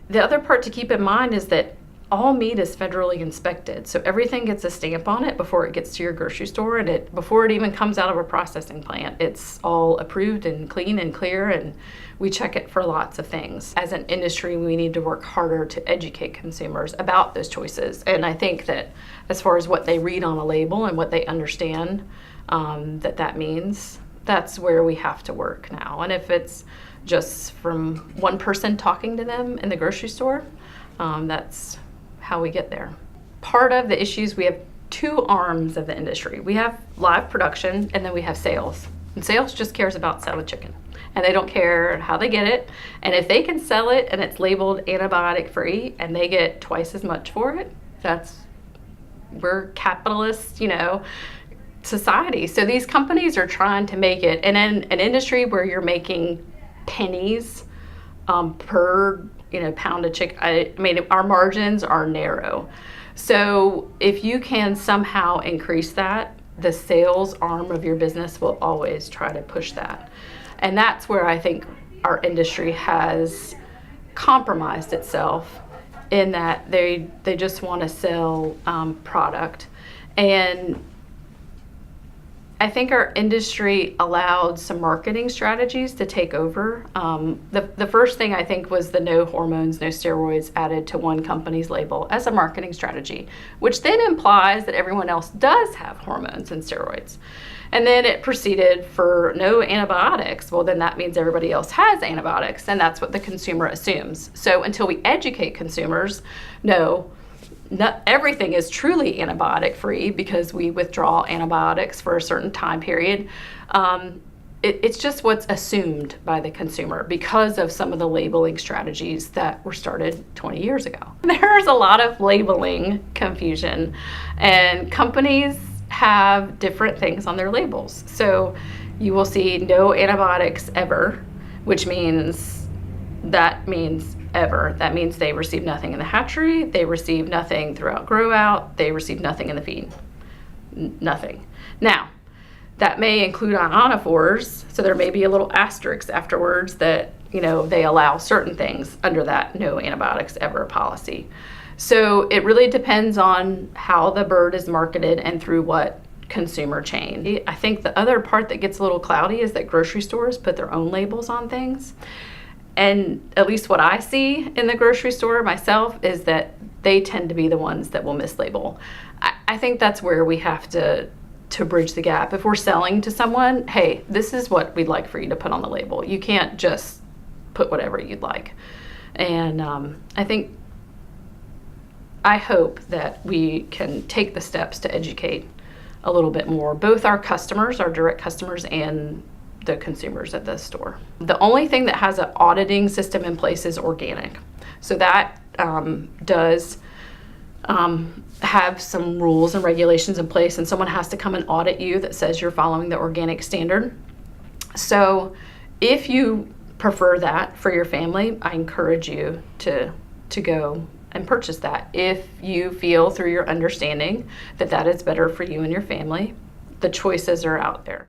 The other part to keep in mind is that all meat is federally inspected. So everything gets a stamp on it before it gets to your grocery store, and before it even comes out of a processing plant, it's all approved and clean and clear, and we check it for lots of things. As an industry, we need to work harder to educate consumers about those choices. And I think that as far as what they read on a label and what they understand that means, that's where we have to work now. And if it's just from one person talking to them in the grocery store, that's how we get there. Part of the issues, we have two arms of the industry. We have live production, and then we have sales. And sales just cares about selling chicken, and they don't care how they get it. And if they can sell it and it's labeled antibiotic free and they get twice as much for it, we're capitalist, society. So these companies are trying to make it, and in an industry where you're making pennies per pound of chicken, I mean, our margins are narrow. So if you can somehow increase that, the sales arm of your business will always try to push that. And that's where I think our industry has compromised itself, in that they just want to sell product. And I think our industry allowed some marketing strategies to take over. The first thing I think was the no hormones, no steroids added to one company's label as a marketing strategy, which then implies that everyone else does have hormones and steroids. And then it proceeded for no antibiotics. Well, then that means everybody else has antibiotics, and that's what the consumer assumes. So until we educate consumers, no, not everything is truly antibiotic free because we withdraw antibiotics for a certain time period. It's just what's assumed by the consumer because of some of the labeling strategies that were started 20 years ago. There's a lot of labeling confusion, and companies have different things on their labels. So you will see no antibiotics ever, which means ever. That means they receive nothing in the hatchery, they receive nothing throughout grow out, they receive nothing in the feed. Nothing. Now, that may include ionophores, so there may be a little asterisk afterwards that, they allow certain things under that no antibiotics ever policy. So it really depends on how the bird is marketed and through what consumer chain. I think the other part that gets a little cloudy is that grocery stores put their own labels on things. And at least what I see in the grocery store myself is that they tend to be the ones that will mislabel. I think that's where we have to bridge the gap. If we're selling to someone, hey, this is what we'd like for you to put on the label. You can't just put whatever you'd like. And I hope that we can take the steps to educate a little bit more, both our customers, our direct customers, and the consumers at the store. The only thing that has an auditing system in place is organic. So that does have some rules and regulations in place, and someone has to come and audit you that says you're following the organic standard. So if you prefer that for your family, I encourage you to go and purchase that. If you feel through your understanding that that is better for you and your family, the choices are out there.